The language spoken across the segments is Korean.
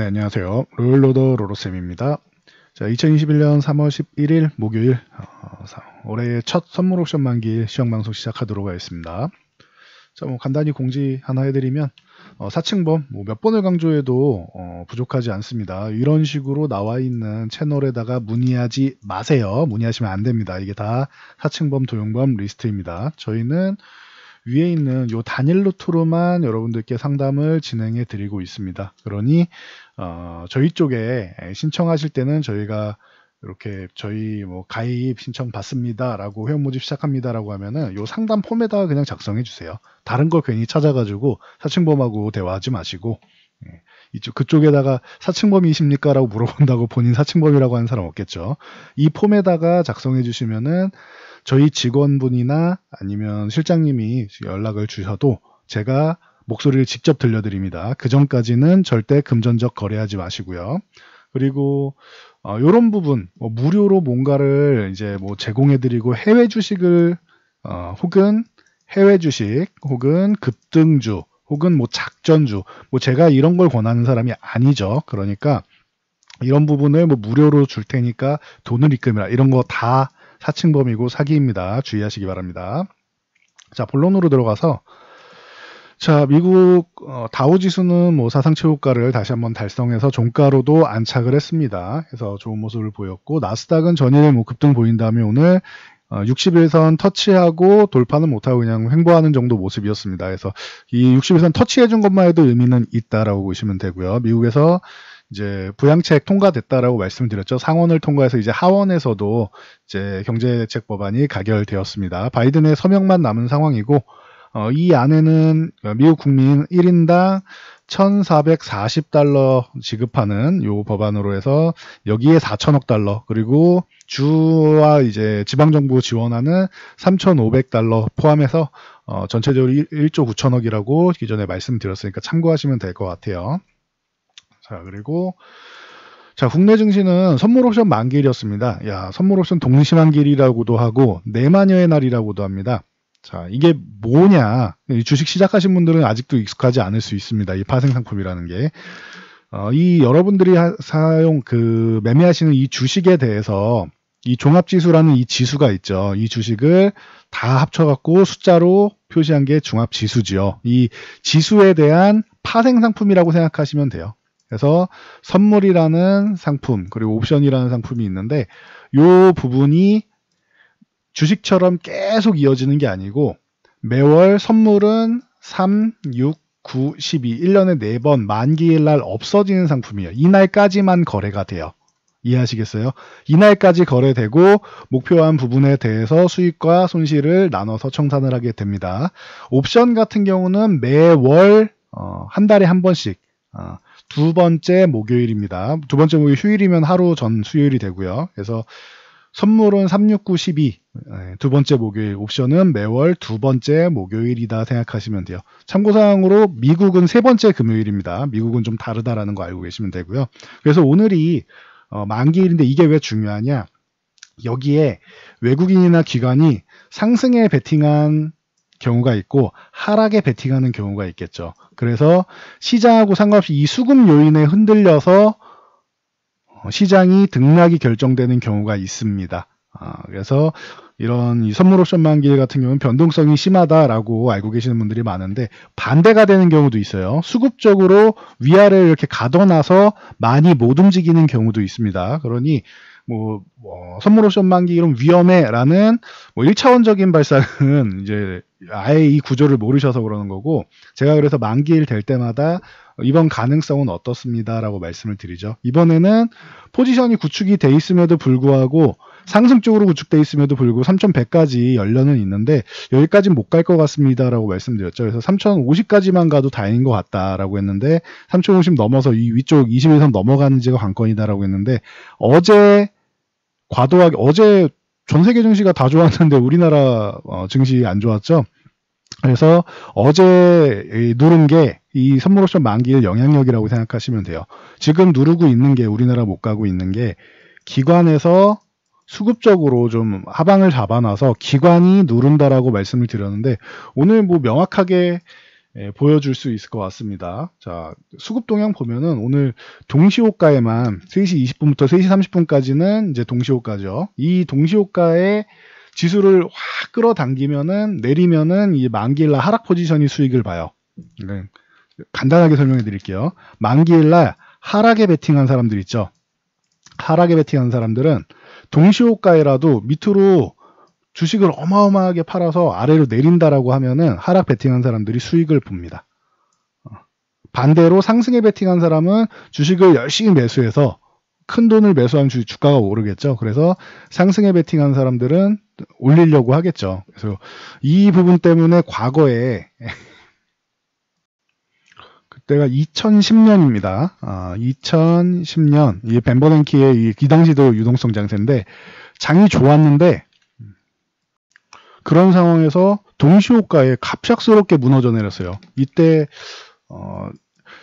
네, 안녕하세요. 로열로더 로로쌤입니다. 자, 2021년 3월 11일 목요일 올해의 첫 선물 옵션 만기 시험방송 시작하도록 하겠습니다. 자, 간단히 공지 하나 해드리면 사칭범 몇 번을 강조해도 부족하지 않습니다. 이런 식으로 나와 있는 채널에다가 문의하지 마세요. 문의하시면 안 됩니다. 이게 다 사칭범, 도용범 리스트입니다. 저희는 위에 있는 요 단일 루트로만 여러분들께 상담을 진행해 드리고 있습니다. 그러니 저희 쪽에 신청하실 때는 저희가 이렇게 저희 가입 신청 받습니다 라고 회원 모집 시작합니다 라고 하면은 요 상담 폼에다가 그냥 작성해 주세요. 다른 걸 괜히 찾아가지고 사칭범하고 대화하지 마시고 그쪽에다가 사칭범이십니까 라고 물어본다고 본인 사칭범이라고 하는 사람 없겠죠. 이 폼에다가 작성해 주시면은 저희 직원분이나 아니면 실장님이 연락을 주셔도 제가 목소리를 직접 들려드립니다. 그 전까지는 절대 금전적 거래하지 마시고요. 그리고 이런 부분 무료로 뭔가를 이제 제공해드리고 해외 주식을 혹은 해외 주식 혹은 급등주 혹은 작전주 제가 이런 걸 권하는 사람이 아니죠. 그러니까 이런 부분을 무료로 줄 테니까 돈을 입금해라 이런 거 다 사칭범이고 사기입니다. 주의하시기 바랍니다. 자, 본론으로 들어가서 자, 미국 다우지수는 사상 최고가를 다시 한번 달성해서 종가로도 안착을 했습니다. 그래서 좋은 모습을 보였고 나스닥은 전일 급등 보인 다음에 오늘 60일선 터치하고 돌파는 못하고 그냥 횡보하는 정도 모습이었습니다. 그래서 이 60일선 터치해준 것만 해도 의미는 있다라고 보시면 되고요. 미국에서 이제 부양책 통과됐다라고 말씀드렸죠. 상원을 통과해서 이제 하원에서도 이제 경제대책 법안이 가결되었습니다. 바이든의 서명만 남은 상황이고 이 안에는 미국 국민 1인당 1,440달러 지급하는 요 법안으로 해서 여기에 4천억 달러 그리고 주와 이제 지방정부 지원하는 3,500달러 포함해서 전체적으로 1조 9천억이라고 기존에 말씀드렸으니까 참고하시면 될 것 같아요. 자, 그리고 자, 국내 증시는 선물 옵션 만기일이었습니다. 야, 선물 옵션 동시만기일이라고도 하고 내마녀의 날이라고도 합니다. 자, 이게 뭐냐? 이 주식 시작하신 분들은 아직도 익숙하지 않을 수 있습니다. 이 파생 상품이라는 게. 이 여러분들이 매매하시는 이 주식에 대해서 이 종합지수라는 이 지수가 있죠. 이 주식을 다 합쳐갖고 숫자로 표시한 게 종합지수지요. 이 지수에 대한 파생 상품이라고 생각하시면 돼요. 그래서 선물이라는 상품 그리고 옵션이라는 상품이 있는데 이 부분이 주식처럼 계속 이어지는 게 아니고 매월 선물은 3, 6, 9, 12, 1년에 4번 만기일 날 없어지는 상품이에요. 이날까지만 거래가 돼요. 이해하시겠어요? 이날까지 거래되고 목표한 부분에 대해서 수익과 손실을 나눠서 청산을 하게 됩니다. 옵션 같은 경우는 매월 한 달에 한 번씩 두 번째 목요일입니다. 두 번째 목요일 휴일이면 하루 전 수요일이 되고요. 그래서 선물은 3, 6, 9, 12 두 번째 목요일, 옵션은 매월 두 번째 목요일이다 생각하시면 돼요. 참고사항으로 미국은 세 번째 금요일입니다. 미국은 좀 다르다라는 거 알고 계시면 되고요. 그래서 오늘이 만기일인데 이게 왜 중요하냐? 여기에 외국인이나 기관이 상승에 베팅한 경우가 있고 하락에 베팅하는 경우가 있겠죠. 그래서 시장하고 상관없이 이 수급 요인에 흔들려서 시장이 등락이 결정되는 경우가 있습니다. 그래서 이런 이 선물 옵션 만기일 같은 경우는 변동성이 심하다라고 알고 계시는 분들이 많은데 반대가 되는 경우도 있어요. 수급적으로 위아래를 이렇게 가둬놔서 많이 못 움직이는 경우도 있습니다. 그러니 선물 옵션 만기일은 위험해라는 1차원적인 발상은 이제 아예 이 구조를 모르셔서 그러는 거고 제가 그래서 만기일 될 때마다 이번 가능성은 어떻습니다 라고 말씀을 드리죠. 이번에는 포지션이 구축이 돼 있음에도 불구하고 상승 쪽으로 구축돼 있음에도 불구하고 3,100까지 열려는 있는데 여기까지는 못 갈 것 같습니다 라고 말씀드렸죠. 그래서 3,050까지만 가도 다행인 것 같다라고 했는데 3,050 넘어서 이 위쪽 21선 넘어가는지가 관건이다 라고 했는데 어제 과도하게 어제 전 세계 증시가 다 좋았는데 우리나라 증시 안 좋았죠. 그래서 어제 누른 게 이 선물 옵션 만기일 영향력이라고 생각하시면 돼요. 지금 누르고 있는 게 우리나라 못 가고 있는 게 기관에서 수급적으로 좀 하방을 잡아놔서 기관이 누른다라고 말씀을 드렸는데 오늘 명확하게 보여줄 수 있을 것 같습니다. 자, 수급 동향 보면은 오늘 동시호가에만 3시 20분부터 3시 30분까지는 이제 동시호가죠. 이 동시호가에 지수를 확 끌어당기면은 내리면은 이 만기일날 하락 포지션이 수익을 봐요. 간단하게 설명해 드릴게요. 만기일날 하락에 베팅한 사람들 있죠. 하락에 베팅한 사람들은 동시호가에라도 밑으로 주식을 어마어마하게 팔아서 아래로 내린다라고 하면은 하락 베팅한 사람들이 수익을 봅니다. 반대로 상승에 베팅한 사람은 주식을 열심히 매수해서 큰 돈을 매수하면 주가가 오르겠죠. 그래서 상승에 베팅한 사람들은 올리려고 하겠죠. 그래서 이 부분 때문에 과거에 그때가 2010년입니다. 2010년 이 벤버랭키의 이 당시도 유동성 장세인데 장이 좋았는데 그런 상황에서 동시호가에 갑작스럽게 무너져 내렸어요. 이때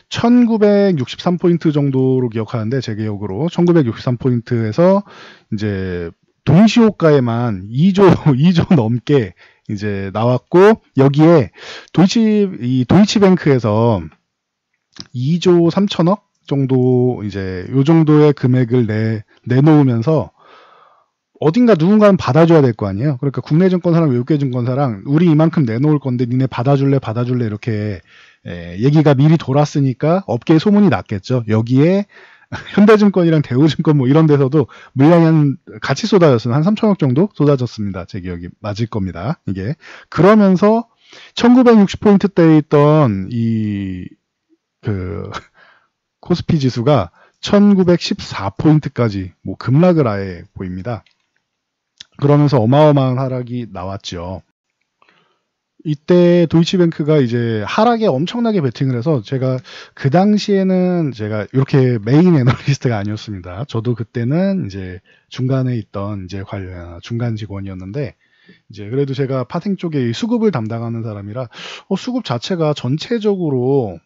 1963포인트 정도로 기억하는데 제 기억으로 1963포인트에서 이제 동시호가에만 2조 넘게 이제 나왔고 여기에 도이치뱅크에서 2조 3천억 정도 이제 요 정도의 금액을 내놓으면서 어딘가 누군가는 받아줘야 될 거 아니에요. 그러니까 국내 증권사랑 외국계 증권사랑 우리 이만큼 내놓을 건데 니네 받아줄래 이렇게 얘기가 미리 돌았으니까 업계에 소문이 났겠죠. 여기에 현대증권이랑 대우증권 뭐 이런 데서도 물량이 같이 쏟아졌어요. 한 3천억 정도 쏟아졌습니다. 제 기억이 맞을 겁니다. 이게 그러면서 1960포인트대에 있던 코스피 지수가 1914포인트까지 뭐 급락을 아예 보입니다. 그러면서 어마어마한 하락이 나왔죠. 이때 도이치뱅크가 이제 하락에 엄청나게 베팅을 해서 제가 그 당시에는 제가 이렇게 메인 애널리스트가 아니었습니다. 저도 그때는 이제 중간에 있던 이제 중간 직원이었는데 이제 그래도 제가 파생 쪽에 수급을 담당하는 사람이라 수급 자체가 전체적으로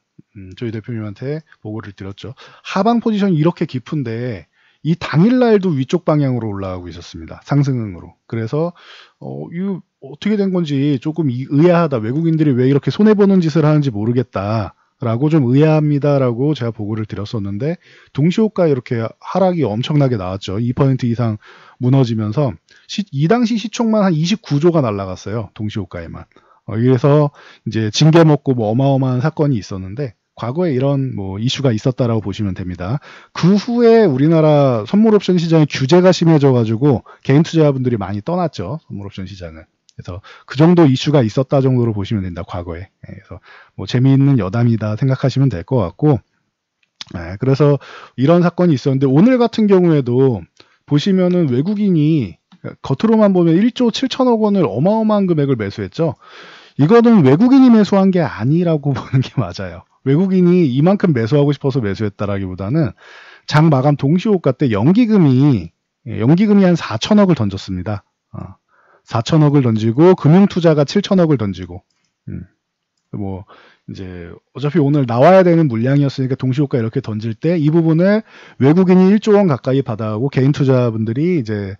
저희 대표님한테 보고를 드렸죠. 하방 포지션이 이렇게 깊은데 이 당일날도 위쪽 방향으로 올라가고 있었습니다. 상승으로. 그래서 이거 어떻게 된 건지 조금 의아하다. 외국인들이 왜 이렇게 손해보는 짓을 하는지 모르겠다라고 좀 의아합니다라고 제가 보고를 드렸었는데 동시호가 이렇게 하락이 엄청나게 나왔죠. 2% 이상 무너지면서 이 당시 시총만 한 29조가 날라갔어요. 동시호가에만. 그래서 이제 징계 먹고 뭐 어마어마한 사건이 있었는데 과거에 이런 뭐 이슈가 있었다라고 보시면 됩니다. 그 후에 우리나라 선물옵션 시장의 규제가 심해져 가지고 개인 투자자분들이 많이 떠났죠. 선물옵션 시장을. 그래서 그 정도 이슈가 있었다 정도로 보시면 된다. 과거에. 그래서 뭐 재미있는 여담이다 생각하시면 될 것 같고 그래서 이런 사건이 있었는데 오늘 같은 경우에도 보시면은 외국인이 겉으로만 보면 1조 7천억 원을 어마어마한 금액을 매수했죠. 이거는 외국인이 매수한 게 아니라고 보는 게 맞아요. 외국인이 이만큼 매수하고 싶어서 매수했다라기보다는 장 마감 동시호가 때 연기금이 한 4천억을 던졌습니다. 4천억을 던지고 금융투자가 7천억을 던지고 뭐 이제 어차피 오늘 나와야 되는 물량이었으니까 동시호가 이렇게 던질 때 이 부분을 외국인이 1조 원 가까이 받아가고 개인 투자분들이 이제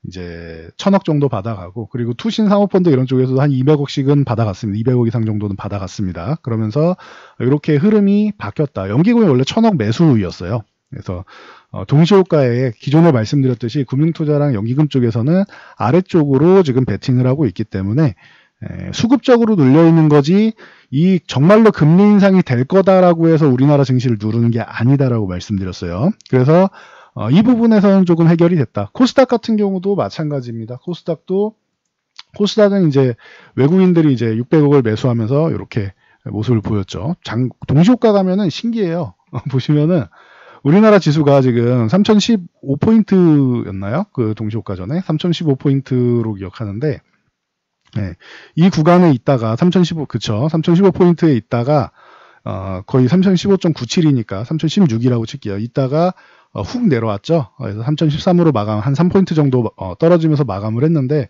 1,000억 정도 받아가고 그리고 투신 사모펀드 이런 쪽에서도 한 200억씩은 받아갔습니다. 200억 이상 정도는 받아갔습니다. 그러면서 이렇게 흐름이 바뀌었다. 연기금이 원래 1,000억 매수였어요. 그래서 동시호가에 기존에 말씀드렸듯이 금융투자랑 연기금 쪽에서는 아래쪽으로 지금 베팅을 하고 있기 때문에 수급적으로 눌려있는 거지 이 정말로 금리 인상이 될 거다라고 해서 우리나라 증시를 누르는 게 아니다라고 말씀드렸어요. 그래서 이 부분에서는 조금 해결이 됐다. 코스닥 같은 경우도 마찬가지입니다. 코스닥은 이제 외국인들이 이제 600억을 매수하면서 이렇게 모습을 보였죠. 동시호가 가면은 신기해요. 보시면은 우리나라 지수가 지금 3015포인트였나요? 그 동시호가 전에 3015포인트로 기억하는데 이 구간에 있다가 3015포인트에 있다가 거의 3015.97이니까 3016이라고 칠게요. 있다가 훅 내려왔죠. 그래서 3013으로 마감, 한 3포인트 정도 떨어지면서 마감을 했는데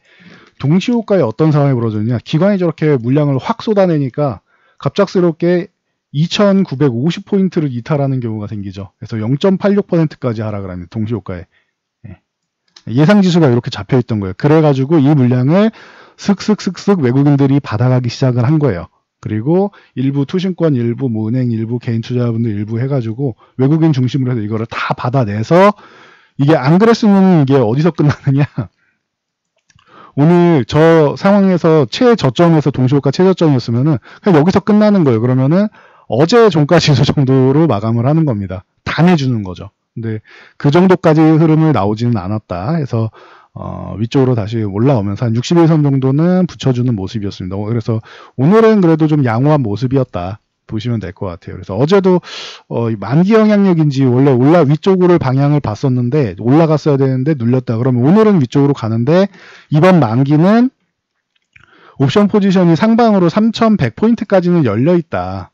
동시호가에 어떤 상황이 벌어졌냐. 기관이 저렇게 물량을 확 쏟아내니까 갑작스럽게 2950포인트를 이탈하는 경우가 생기죠. 그래서 0.86%까지 하락을 합니다. 동시호가에. 예상지수가 이렇게 잡혀있던 거예요. 그래가지고 이 물량을 슥슥슥슥 외국인들이 받아가기 시작을 한 거예요. 그리고 일부 투신권, 일부 뭐 은행, 일부 개인 투자자분들 일부 해가지고 외국인 중심으로 해서 이거를 다 받아내서 이게 안 그랬으면 이게 어디서 끝나느냐. 오늘 저 상황에서 최저점에서 동시호가 최저점이었으면은 그냥 여기서 끝나는 거예요. 그러면은 어제 종가지수 정도로 마감을 하는 겁니다. 다 내주는 거죠. 근데 그 정도까지 흐름을 나오지는 않았다 해서 위쪽으로 다시 올라오면서 한 61선 정도는 붙여주는 모습이었습니다. 그래서 오늘은 그래도 좀 양호한 모습이었다 보시면 될 것 같아요. 그래서 어제도 만기 영향력인지 원래 위쪽으로 방향을 봤었는데 올라갔어야 되는데 눌렸다. 그러면 오늘은 위쪽으로 가는데 이번 만기는 옵션 포지션이 상방으로 3100포인트까지는 열려 있다.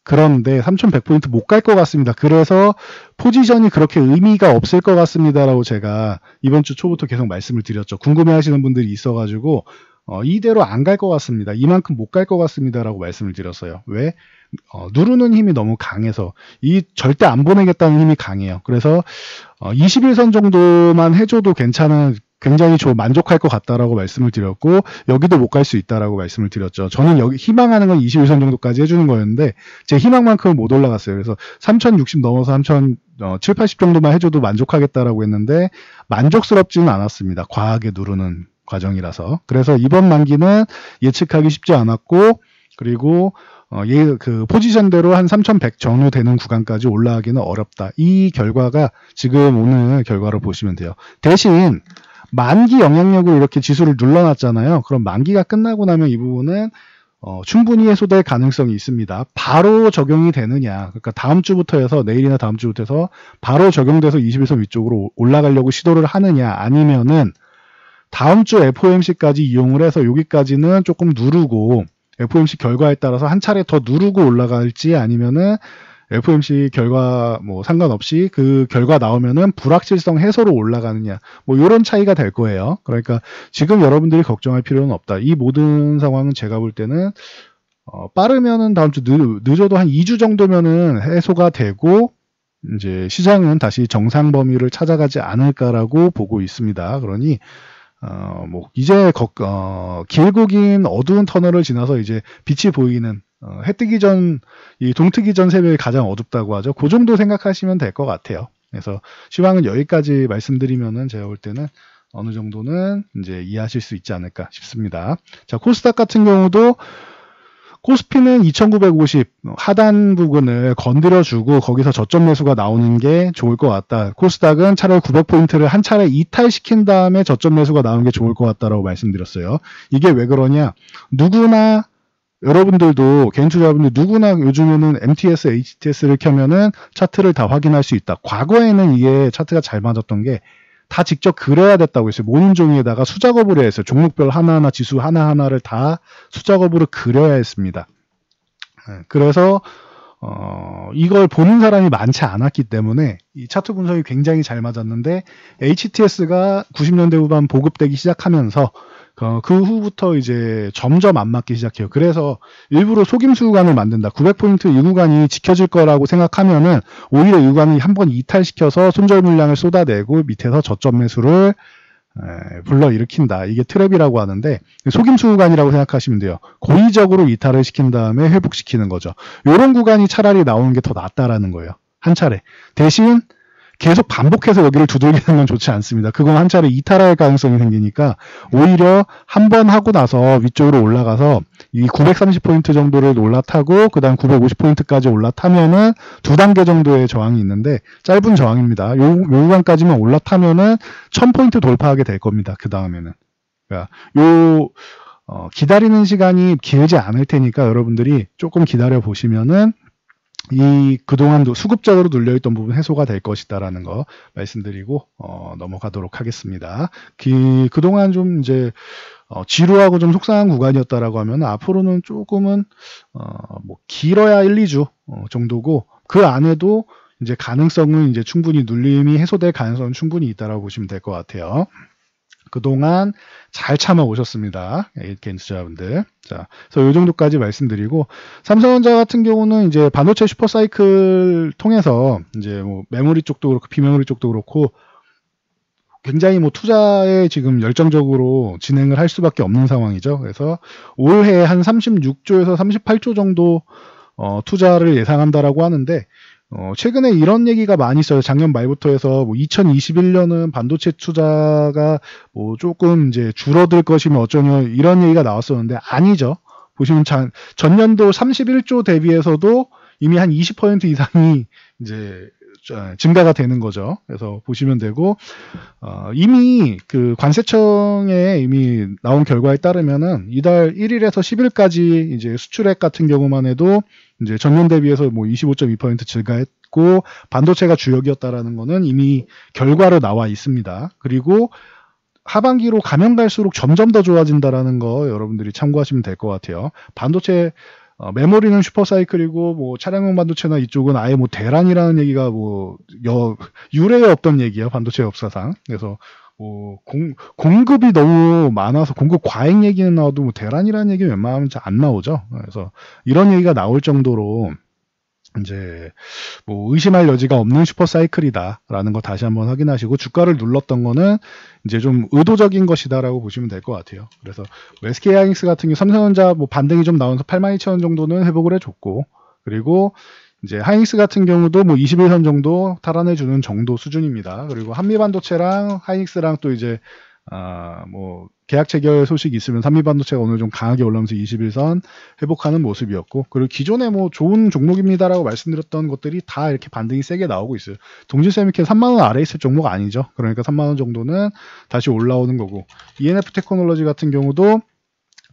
그런데 3100포인트 못 갈 것 같습니다. 그래서 포지션이 그렇게 의미가 없을 것 같습니다라고 제가 이번 주 초부터 계속 말씀을 드렸죠. 궁금해 하시는 분들이 있어가지고 이대로 안 갈 것 같습니다. 이만큼 못 갈 것 같습니다라고 말씀을 드렸어요. 왜? 누르는 힘이 너무 강해서 이 절대 안 보내겠다는 힘이 강해요. 그래서 21선 정도만 해줘도 괜찮은 굉장히 만족할 것 같다라고 말씀을 드렸고 여기도 못 갈 수 있다라고 말씀을 드렸죠. 저는 여기 희망하는 건 21선 정도까지 해주는 거였는데 제 희망만큼은 못 올라갔어요. 그래서 3060 넘어서 3070, 80 정도만 해줘도 만족하겠다라고 했는데 만족스럽지는 않았습니다. 과하게 누르는 과정이라서. 그래서 이번 만기는 예측하기 쉽지 않았고 그리고 그 포지션대로 한 3100 정도 되는 구간까지 올라가기는 어렵다. 이 결과가 지금 오늘 결과를 보시면 돼요. 대신 만기 영향력을 이렇게 지수를 눌러놨잖아요. 그럼 만기가 끝나고 나면 이 부분은 충분히 해소될 가능성이 있습니다. 바로 적용이 되느냐. 그러니까 다음 주부터 해서 내일이나 다음 주부터 해서 바로 적용돼서 21선 위쪽으로 올라가려고 시도를 하느냐 아니면은 다음 주 FOMC까지 이용을 해서 여기까지는 조금 누르고 FOMC 결과에 따라서 한 차례 더 누르고 올라갈지 아니면은 FOMC 결과 뭐 상관없이 그 결과 나오면은 불확실성 해소로 올라가느냐 뭐 이런 차이가 될 거예요. 그러니까 지금 여러분들이 걱정할 필요는 없다. 이 모든 상황은 제가 볼 때는 빠르면은 다음 주 늦어도 한 2주 정도면은 해소가 되고 이제 시장은 다시 정상 범위를 찾아가지 않을까라고 보고 있습니다. 그러니 뭐 이제 길고 긴 어두운 터널을 지나서 이제 빛이 보이는 해 뜨기 전, 이 동트기 전 새벽이 가장 어둡다고 하죠. 그 정도 생각하시면 될 것 같아요. 그래서 시황은 여기까지 말씀드리면은 제가 볼 때는 어느 정도는 이제 이해하실 수 있지 않을까 싶습니다. 자, 코스닥 같은 경우도 코스피는 2950 하단 부분을 건드려주고 거기서 저점 매수가 나오는 게 좋을 것 같다. 코스닥은 차라리 900포인트를 한 차례 이탈시킨 다음에 저점 매수가 나오는 게 좋을 것 같다라고 말씀드렸어요. 이게 왜 그러냐? 누구나 여러분들도 개인 투자자분들 누구나 요즘에는 MTS, HTS를 켜면은 차트를 다 확인할 수 있다. 과거에는 이게 차트가 잘 맞았던 게 다 직접 그려야 됐다고 했어요. 모든 종이에다가 수작업을 해야 했어요. 종목별 하나하나 지수 하나하나를 다 수작업으로 그려야 했습니다. 그래서 이걸 보는 사람이 많지 않았기 때문에 이 차트 분석이 굉장히 잘 맞았는데 HTS가 90년대 후반 보급되기 시작하면서 그 후부터 이제 점점 안 맞기 시작해요. 그래서 일부러 속임수 구간을 만든다. 900포인트 이 구간이 지켜질 거라고 생각하면은 오히려 이 구간을 한번 이탈시켜서 손절 물량을 쏟아내고 밑에서 저점 매수를 불러일으킨다. 이게 트랩이라고 하는데 속임수 구간이라고 생각하시면 돼요. 고의적으로 이탈을 시킨 다음에 회복시키는 거죠. 이런 구간이 차라리 나오는 게 더 낫다라는 거예요. 한 차례. 대신 계속 반복해서 여기를 두들기는 건 좋지 않습니다. 그건 한 차례 이탈할 가능성이 생기니까 오히려 한 번 하고 나서 위쪽으로 올라가서 이 930포인트 정도를 올라타고 그 다음 950포인트까지 올라타면은 두 단계 정도의 저항이 있는데 짧은 저항입니다. 요 구간까지만 올라타면은 1000포인트 돌파하게 될 겁니다. 그 다음에는. 그러니까 기다리는 시간이 길지 않을 테니까 여러분들이 조금 기다려 보시면은 그동안도 수급적으로 눌려있던 부분 해소가 될 것이다라는 거 말씀드리고, 넘어가도록 하겠습니다. 그동안 좀 이제, 지루하고 좀 속상한 구간이었다라고 하면 앞으로는 조금은, 뭐, 길어야 1, 2주 정도고, 그 안에도 이제 가능성은 이제 충분히 눌림이 해소될 가능성은 충분히 있다라고 보시면 될 것 같아요. 그동안 잘 참아 오셨습니다. 개인 투자자분들. 자, 그래서 이 정도까지 말씀드리고, 삼성전자 같은 경우는 이제 반도체 슈퍼사이클 통해서 이제 뭐 메모리 쪽도 그렇고 비메모리 쪽도 그렇고 굉장히 뭐 투자에 지금 열정적으로 진행을 할 수밖에 없는 상황이죠. 그래서 올해 한 36조에서 38조 정도 투자를 예상한다라고 하는데 최근에 이런 얘기가 많이 있어요. 작년 말부터 해서 뭐 2021년은 반도체 투자가 뭐 조금 이제 줄어들 것이면 어쩌냐 이런 얘기가 나왔었는데 아니죠. 보시면 전년도 31조 대비해서도 이미 한 20% 이상이 이제 증가가 되는 거죠. 그래서 보시면 되고 이미 그 관세청에 이미 나온 결과에 따르면은 이달 1일에서 10일까지 이제 수출액 같은 경우만 해도 이제 전년 대비해서 뭐 25.2% 증가했고 반도체가 주역이었다라는 거는 이미 결과로 나와 있습니다. 그리고 하반기로 가면 갈수록 점점 더 좋아진다라는 거 여러분들이 참고하시면 될 것 같아요. 반도체 메모리는 슈퍼사이클이고 뭐 차량용 반도체나 이쪽은 아예 뭐 대란이라는 얘기가 뭐 유례에 없던 얘기예요. 반도체 역사상. 그래서 뭐 공급이 너무 많아서 공급 과잉 얘기는 나와도 뭐 대란이라는 얘기는 웬만하면 잘 안 나오죠. 그래서 이런 얘기가 나올 정도로 이제 뭐 의심할 여지가 없는 슈퍼사이클이다라는 거 다시 한번 확인하시고 주가를 눌렀던 거는 이제 좀 의도적인 것이다라고 보시면 될 것 같아요. 그래서 SK하이닉스 같은 경우 삼성전자 뭐 반등이 좀 나오면서 82,000원 정도는 회복을 해줬고 그리고 이제 하이닉스 같은 경우도 뭐 21선 정도 탈환해주는 정도 수준입니다. 그리고 한미반도체랑 하이닉스랑 또 이제 뭐 계약 체결 소식이 있으면 한미반도체가 오늘 좀 강하게 올라오면서 21선 회복하는 모습이었고 그리고 기존에 뭐 좋은 종목입니다라고 말씀드렸던 것들이 다 이렇게 반등이 세게 나오고 있어요. 동질세미캔 3만원 아래 있을 종목 아니죠. 그러니까 3만원 정도는 다시 올라오는 거고 ENF 테크놀로지 같은 경우도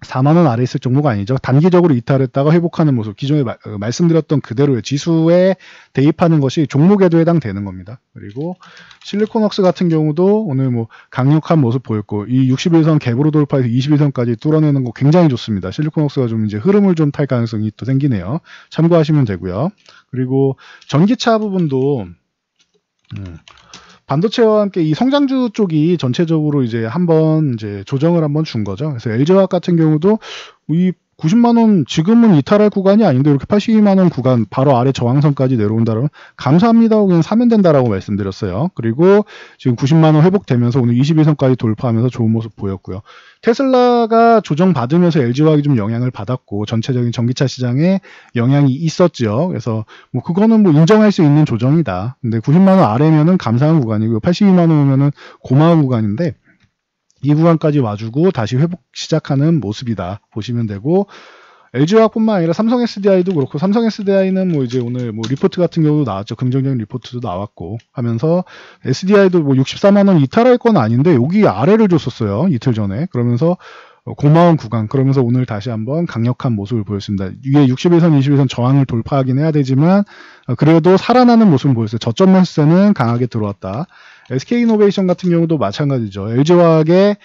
4만원 아래 있을 종목 아니죠. 단기적으로 이탈했다가 회복하는 모습. 기존에 말씀드렸던 그대로의 지수에 대입하는 것이 종목에도 해당되는 겁니다. 그리고 실리콘웍스 같은 경우도 오늘 뭐 강력한 모습 보였고 이 61선 갭으로 돌파해서 21선까지 뚫어내는 거 굉장히 좋습니다. 실리콘웍스가 좀 이제 흐름을 좀 탈 가능성이 또 생기네요. 참고하시면 되고요. 그리고 전기차 부분도 반도체와 함께 이 성장주 쪽이 전체적으로 이제 한번 이제 조정을 한번 준 거죠. 그래서 LG화학 같은 경우도 이 90만원 지금은 이탈할 구간이 아닌데 이렇게 82만원 구간 바로 아래 저항선까지 내려온다면 감사합니다 하고 그냥 사면 된다라고 말씀드렸어요. 그리고 지금 90만원 회복되면서 오늘 21선까지 돌파하면서 좋은 모습 보였고요. 테슬라가 조정받으면서 LG화학이 좀 영향을 받았고 전체적인 전기차 시장에 영향이 있었죠. 그래서 뭐 그거는 뭐 인정할 수 있는 조정이다. 근데 90만원 아래면은 감사한 구간이고 82만원 오면은 고마운 구간인데 이 구간까지 와주고 다시 회복 시작하는 모습이다 보시면 되고 LG화학뿐만 아니라 삼성 SDI도 그렇고 삼성 SDI는 뭐 이제 오늘 뭐 리포트 같은 경우도 나왔죠. 긍정적인 리포트도 나왔고 하면서 SDI도 뭐 64만원 이탈할 건 아닌데 여기 아래를 줬었어요. 이틀 전에. 그러면서 고마운 구간 그러면서 오늘 다시 한번 강력한 모습을 보였습니다. 위에 61선, 21선 저항을 돌파하긴 해야 되지만 그래도 살아나는 모습을 보였어요. 저점 매수세는 강하게 들어왔다. SK이노베이션 같은 경우도 마찬가지죠. LG화학에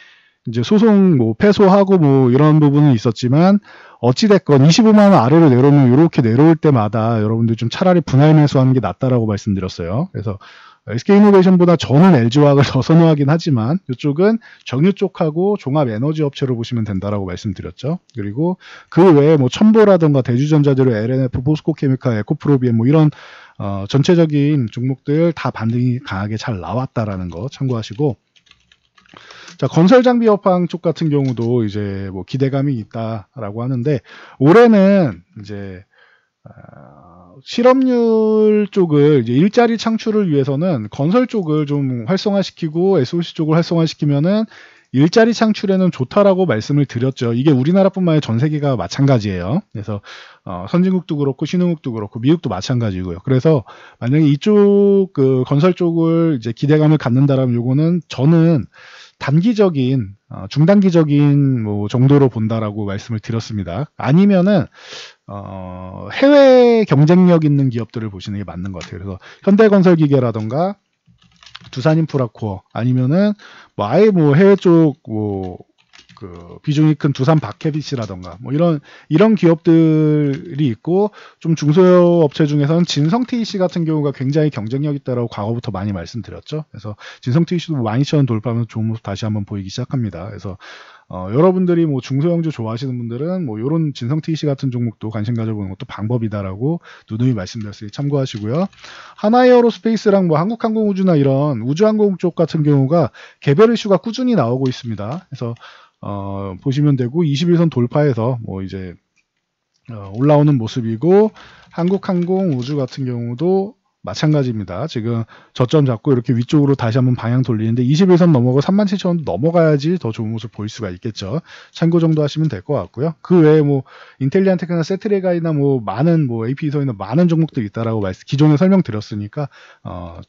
이제 소송 뭐 패소하고 뭐 이런 부분은 있었지만 어찌됐건 25만원 아래로 내려오면 이렇게 내려올 때마다 여러분들 좀 차라리 분할 매수하는 게 낫다라고 말씀드렸어요. 그래서 SK이노베이션보다 저는 LG화학을 더 선호하긴 하지만 이쪽은 정유 쪽하고 종합 에너지 업체로 보시면 된다라고 말씀드렸죠. 그리고 그 외에 뭐 첨보라든가 대주전자재료, LNF, 포스코케미칼, 에코프로비엠 뭐 이런 전체적인 종목들 다 반등이 강하게 잘 나왔다라는 거 참고하시고 자, 건설장비 업황 쪽 같은 경우도 이제 뭐 기대감이 있다라고 하는데 올해는 이제 실업률 쪽을 이제 일자리 창출을 위해서는 건설 쪽을 좀 활성화시키고 SOC 쪽을 활성화시키면은 일자리 창출에는 좋다라고 말씀을 드렸죠. 이게 우리나라뿐만 아니라 전 세계가 마찬가지예요. 그래서 선진국도 그렇고 신흥국도 그렇고 미국도 마찬가지고요. 그래서 만약에 이쪽 그 건설 쪽을 이제 기대감을 갖는다라면 요거는 저는 단기적인 중단기적인 뭐 정도로 본다라고 말씀을 드렸습니다. 아니면은 해외 경쟁력 있는 기업들을 보시는 게 맞는 것 같아요. 그래서 현대건설기계라던가 두산인프라코어 아니면은 뭐 아예 뭐 해외 쪽 뭐 그 비중이 큰 두산 바케빗이라던가 뭐 이런 기업들이 있고, 좀 중소형 업체 중에서는 진성 TEC 같은 경우가 굉장히 경쟁력 있다라고 과거부터 많이 말씀드렸죠. 그래서 진성 TEC도 12,000원 돌파하면서 좋은 모습 다시 한번 보이기 시작합니다. 그래서 여러분들이 뭐 중소형주 좋아하시는 분들은 뭐 요런 진성 TEC 같은 종목도 관심 가져보는 것도 방법이다라고 누누이 말씀드렸으니 참고하시고요. 하나에어로스페이스랑 뭐 한국항공우주나 이런 우주항공 쪽 같은 경우가 개별 이슈가 꾸준히 나오고 있습니다. 그래서 보시면 되고, 21선 돌파해서 뭐 이제 올라오는 모습이고, 한국항공우주 같은 경우도 마찬가지입니다. 지금 저점 잡고 이렇게 위쪽으로 다시 한번 방향 돌리는데 21선 넘어가고 37,000원 넘어가야지 더 좋은 모습 보일 수가 있겠죠. 참고 정도 하시면 될 것 같고요. 그 외에 뭐 인텔리안테크나 세트레가이나 뭐 많은 뭐 AP서이나 많은 종목들이 있다라고 기존에 설명드렸으니까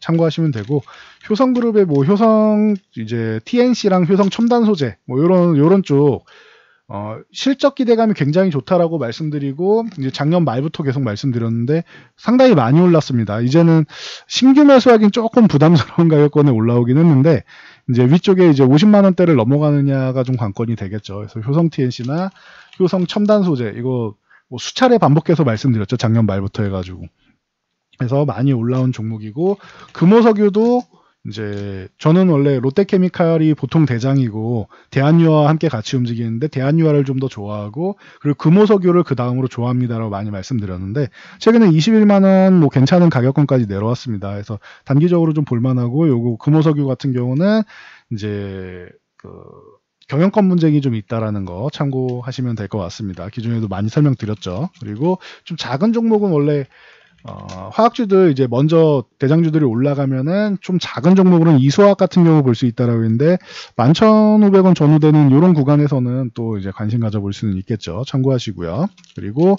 참고하시면 되고, 효성그룹의 뭐 효성 이제 TNC랑 효성 첨단 소재 뭐 요런 쪽 실적 기대감이 굉장히 좋다라고 말씀드리고, 이제 작년 말부터 계속 말씀드렸는데 상당히 많이 올랐습니다. 이제는 신규 매수하기는 조금 부담스러운 가격권에 올라오긴 했는데, 이제 위쪽에 이제 50만 원대를 넘어가느냐가 좀 관건이 되겠죠. 그래서 효성 TNC나 효성 첨단 소재 이거 뭐 수차례 반복해서 말씀드렸죠. 작년 말부터 해가지고. 그래서 많이 올라온 종목이고, 금호석유도 이제 저는 원래 롯데케미칼이 보통 대장이고 대한유화와 함께 같이 움직이는데 대한유화를 좀 더 좋아하고, 그리고 금호석유를 그 다음으로 좋아합니다라고 많이 말씀드렸는데, 최근에 21만 원 뭐 괜찮은 가격권까지 내려왔습니다. 그래서 단기적으로 좀 볼만하고, 요거 금호석유 같은 경우는 이제 그 경영권 분쟁이 좀 있다라는 거 참고하시면 될 것 같습니다. 기존에도 많이 설명드렸죠. 그리고 좀 작은 종목은 원래 화학주들 이제 먼저 대장주들이 올라가면은 좀 작은 종목으로는 이소화학 같은 경우 볼 수 있다라고 했는데, 11,500원 전후되는 이런 구간에서는 또 이제 관심 가져볼 수는 있겠죠. 참고하시고요. 그리고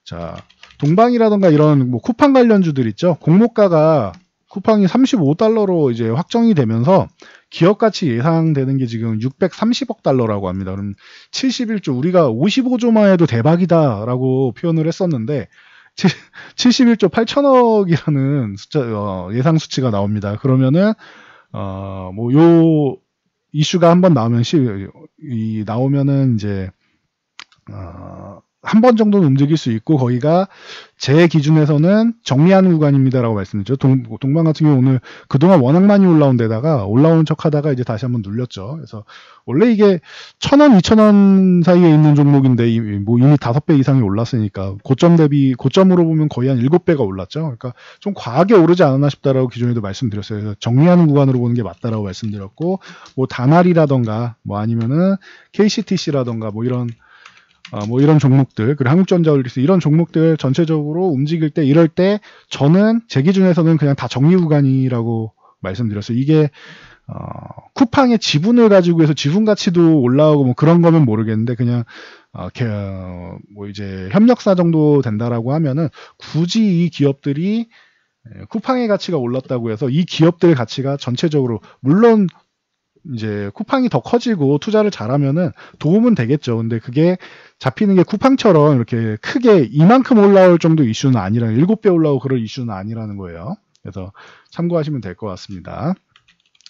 자, 동방이라던가 이런 뭐 쿠팡 관련주들 있죠. 공모가가 쿠팡이 35달러로 이제 확정이 되면서 기업 가치 예상되는 게 지금 630억 달러라고 합니다. 그럼 71조, 우리가 55조만 해도 대박이다라고 표현을 했었는데 71조 8천억이라는 숫자, 예상 수치가 나옵니다. 그러면은, 뭐, 요, 이슈가 한번 나오면은 이제, 한 번 정도는 움직일 수 있고, 거기가 제 기준에서는 정리하는 구간입니다라고 말씀드렸죠. 동방 같은 경우 오늘 그동안 워낙 많이 올라온 데다가 올라오는 척 하다가 이제 다시 한번 눌렸죠. 그래서 원래 이게 1,000원, 2,000원 사이에 있는 종목인데 뭐 이미 5배 이상이 올랐으니까 고점으로 보면 거의 한 7배가 올랐죠. 그러니까 좀 과하게 오르지 않았나 싶다라고 기존에도 말씀드렸어요. 그래서 정리하는 구간으로 보는 게 맞다라고 말씀드렸고, 뭐 다날이라던가 뭐 아니면은 KCTC라던가 뭐 이런 종목들, 그리고 한국전자올리스 이런 종목들 전체적으로 움직일 때, 이럴 때 저는 제 기준에서는 그냥 다 정리 구간이라고 말씀드렸어요. 이게 쿠팡의 지분을 가지고 해서 지분 가치도 올라오고 뭐 그런 거면 모르겠는데, 그냥 뭐 이제 협력사 정도 된다라고 하면은 굳이 이 기업들이 쿠팡의 가치가 올랐다고 해서 이 기업들의 가치가 전체적으로, 물론 이제 쿠팡이 더 커지고 투자를 잘하면은 도움은 되겠죠. 근데 그게 잡히는 게 쿠팡처럼 이렇게 크게 이만큼 올라올 정도 이슈는 아니라 7배 올라오고 그럴 이슈는 아니라는 거예요. 그래서 참고하시면 될 것 같습니다.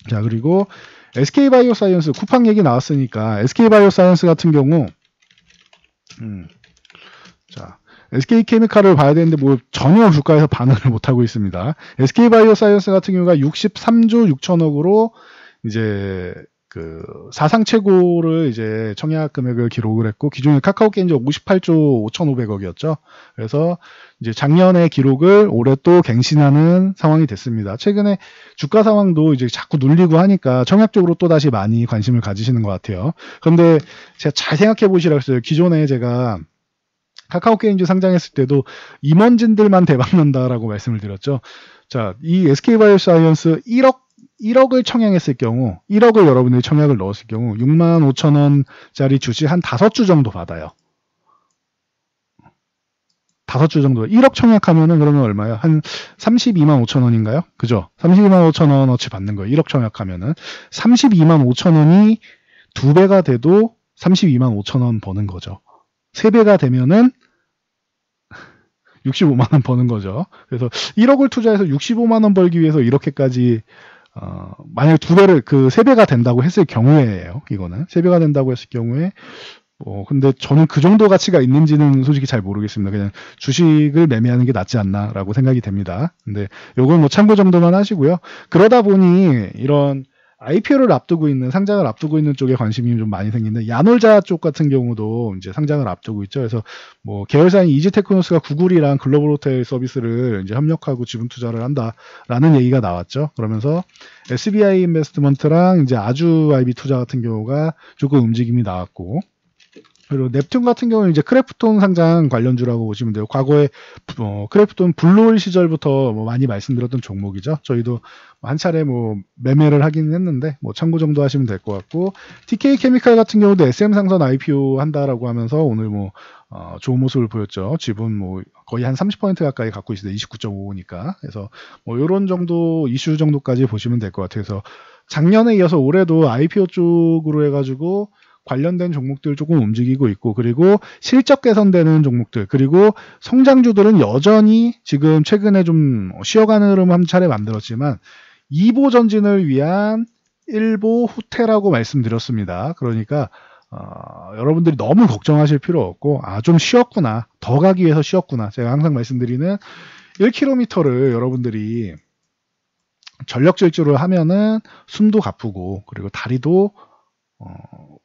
자, 그리고 SK바이오사이언스, 쿠팡 얘기 나왔으니까 SK바이오사이언스 같은 경우 자, SK케미칼을 봐야 되는데 뭐 전혀 주가에서 반응을 못하고 있습니다. SK바이오사이언스 같은 경우가 63조 6천억으로 이제 그 사상 최고를 이제 청약 금액을 기록을 했고, 기존에 카카오게임즈 58조 5,500억이었죠. 그래서 이제 작년의 기록을 올해 또 갱신하는 상황이 됐습니다. 최근에 주가 상황도 이제 자꾸 눌리고 하니까 청약적으로 또 다시 많이 관심을 가지시는 것 같아요. 그런데 제가 잘 생각해 보시라고 했어요. 기존에 제가 카카오게임즈 상장했을 때도 임원진들만 대박난다라고 말씀을 드렸죠. 자, 이 SK바이오사이언스 1억을 청약했을 경우, 1억을 여러분들이 청약을 넣었을 경우 65,000원짜리 주식 한 5주 정도 받아요. 5주 정도. 1억 청약하면은 그러면 얼마예요? 한 32만 5천 원인가요? 그죠? 32만 5천 원어치 받는 거예요. 1억 청약하면은. 32만 5천 원이 2배가 돼도 32만 5천 원 버는 거죠. 3배가 되면은 65만 원 버는 거죠. 그래서 1억을 투자해서 65만 원 벌기 위해서 이렇게까지 만약에 그 3배가 된다고 했을 경우에예요. 이거는 3배가 된다고 했을 경우에 근데 저는 그 정도 가치가 있는지는 솔직히 잘 모르겠습니다. 그냥 주식을 매매하는 게 낫지 않나라고 생각이 됩니다. 근데 요건 뭐 참고 정도만 하시고요. 그러다 보니 이런 IPO를 앞두고 있는, 상장을 앞두고 있는 쪽에 관심이 좀 많이 생기는데, 야놀자 쪽 같은 경우도 이제 상장을 앞두고 있죠. 그래서 뭐 계열사인 이지테크노스가 구글이랑 글로벌 호텔 서비스를 이제 협력하고 지분 투자를 한다라는 얘기가 나왔죠. 그러면서 SBI 인베스트먼트랑 이제 아주 IB 투자 같은 경우가 조금 움직임이 나왔고, 그리고 넵튠 같은 경우는 이제 크래프톤 상장 관련주라고 보시면 돼요. 과거에 크래프톤 블루홀 시절부터 뭐 많이 말씀드렸던 종목이죠. 저희도 한 차례 뭐 매매를 하긴 했는데 뭐 참고 정도 하시면 될 것 같고, TK 케미칼 같은 경우도 SM 상선 IPO 한다라고 하면서 오늘 뭐 좋은 모습을 보였죠. 지분 뭐 거의 한 30% 가까이 갖고 있어요. 29.55니까. 그래서 뭐 이런 정도 이슈 정도까지 보시면 될 것 같아요. 그래서 작년에 이어서 올해도 IPO 쪽으로 해가지고 관련된 종목들 조금 움직이고 있고, 그리고 실적 개선되는 종목들, 그리고 성장주들은 여전히 지금 최근에 좀 쉬어가는 흐름 한 차례 만들었지만 2보 전진을 위한 1보 후퇴라고 말씀드렸습니다. 그러니까 여러분들이 너무 걱정하실 필요 없고, 좀 쉬었구나, 더 가기 위해서 쉬었구나. 제가 항상 말씀드리는 1km를 여러분들이 전력 질주를 하면은 숨도 가쁘고, 그리고 다리도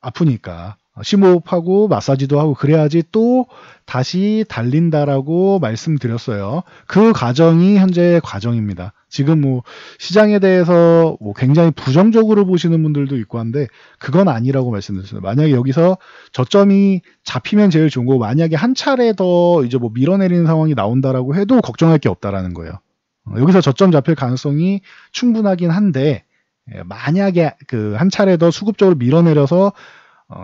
아프니까 심호흡하고 마사지도 하고 그래야지 또 다시 달린다라고 말씀드렸어요. 그 과정이 현재의 과정입니다. 지금 뭐 시장에 대해서 뭐 굉장히 부정적으로 보시는 분들도 있고 한데 그건 아니라고 말씀드렸어요. 만약에 여기서 저점이 잡히면 제일 좋은 거고, 만약에 한 차례 더 이제 뭐 밀어내리는 상황이 나온다라고 해도 걱정할 게 없다라는 거예요. 여기서 저점 잡힐 가능성이 충분하긴 한데, 만약에 그 한 차례 더 수급적으로 밀어내려서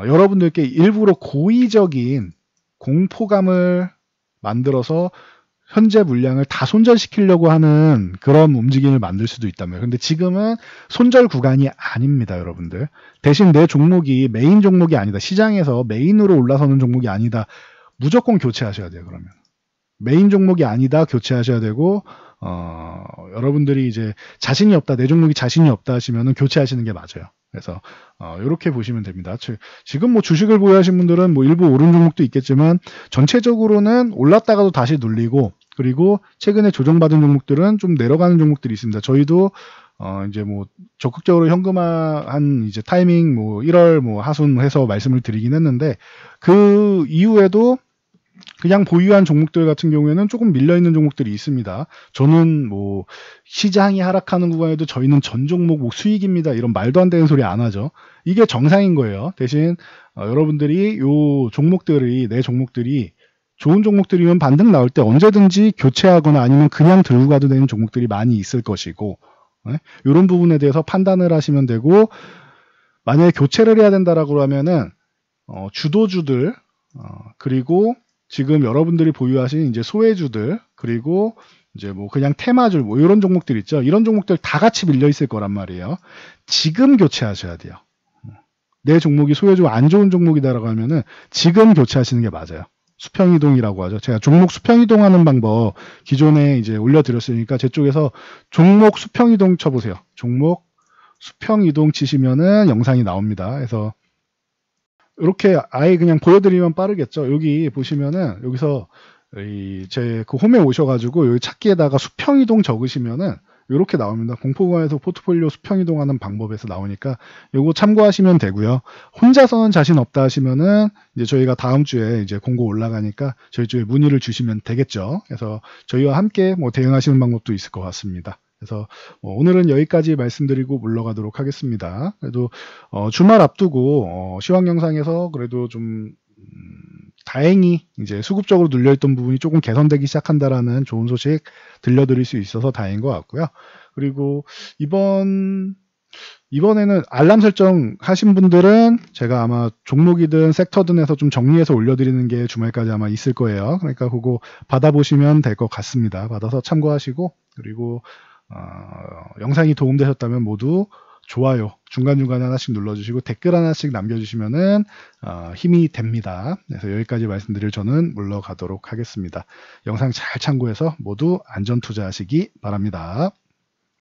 여러분들께 일부러 고의적인 공포감을 만들어서 현재 물량을 다 손절시키려고 하는 그런 움직임을 만들 수도 있다면, 근데 지금은 손절 구간이 아닙니다, 여러분들. 대신 내 종목이 메인 종목이 아니다, 시장에서 메인으로 올라서는 종목이 아니다, 무조건 교체하셔야 돼요. 그러면 메인 종목이 아니다, 교체하셔야 되고, 여러분들이 이제 자신이 없다, 내 종목이 자신이 없다 하시면은 교체하시는 게 맞아요. 그래서 이렇게 보시면 됩니다. 지금 뭐 주식을 보유하신 분들은 뭐 일부 오른 종목도 있겠지만 전체적으로는 올랐다가도 다시 눌리고, 그리고 최근에 조정받은 종목들은 좀 내려가는 종목들이 있습니다. 저희도 이제 뭐 적극적으로 현금화한 이제 타이밍 뭐 1월 뭐 하순 해서 말씀을 드리긴 했는데, 그 이후에도 그냥 보유한 종목들 같은 경우에는 조금 밀려있는 종목들이 있습니다. 저는 뭐 시장이 하락하는 구간에도 저희는 전 종목 뭐 수익입니다, 이런 말도 안 되는 소리 안 하죠. 이게 정상인 거예요. 대신 여러분들이 요 종목들이, 내 종목들이 좋은 종목들이면 반등 나올 때 언제든지 교체하거나 아니면 그냥 들고 가도 되는 종목들이 많이 있을 것이고, 이런 부분에 대해서 판단을 하시면 되고, 만약에 교체를 해야 된다라고 하면은 주도주들, 그리고 지금 여러분들이 보유하신 이제 소외주들, 그리고 이제 뭐 그냥 테마줄 뭐 이런 종목들 있죠. 이런 종목들 다 같이 밀려 있을 거란 말이에요. 지금 교체하셔야 돼요. 내 종목이 소외주 안 좋은 종목이다라고 하면은 지금 교체하시는 게 맞아요. 수평이동이라고 하죠. 제가 종목 수평이동하는 방법 기존에 이제 올려드렸으니까 제 쪽에서 종목 수평이동 쳐보세요. 종목 수평이동 치시면은 영상이 나옵니다. 그래서 이렇게 아예 그냥 보여드리면 빠르겠죠. 여기 보시면은 여기서 제 그 홈에 오셔가지고 여기 찾기에다가 수평이동 적으시면은 이렇게 나옵니다. 공포구간에서 포트폴리오 수평이동하는 방법에서 나오니까 요거 참고하시면 되고요. 혼자서는 자신 없다 하시면은 이제 저희가 다음 주에 이제 공고 올라가니까 저희 쪽에 문의를 주시면 되겠죠. 그래서 저희와 함께 뭐 대응하시는 방법도 있을 것 같습니다. 그래서 오늘은 여기까지 말씀드리고 물러가도록 하겠습니다. 그래도 주말 앞두고 시황 영상에서 그래도 좀 다행히 이제 수급적으로 눌려있던 부분이 조금 개선되기 시작한다라는 좋은 소식 들려드릴 수 있어서 다행인 것 같고요. 그리고 이번에는 알람 설정 하신 분들은 제가 아마 종목이든 섹터든 해서 좀 정리해서 올려드리는 게 주말까지 아마 있을 거예요. 그러니까 그거 받아보시면 될 것 같습니다. 받아서 참고하시고, 그리고 영상이 도움되셨다면 모두 좋아요 중간중간에 하나씩 눌러주시고 댓글 하나씩 남겨주시면은 힘이 됩니다. 그래서 여기까지 말씀드릴 저는 물러가도록 하겠습니다. 영상 잘 참고해서 모두 안전 투자하시기 바랍니다.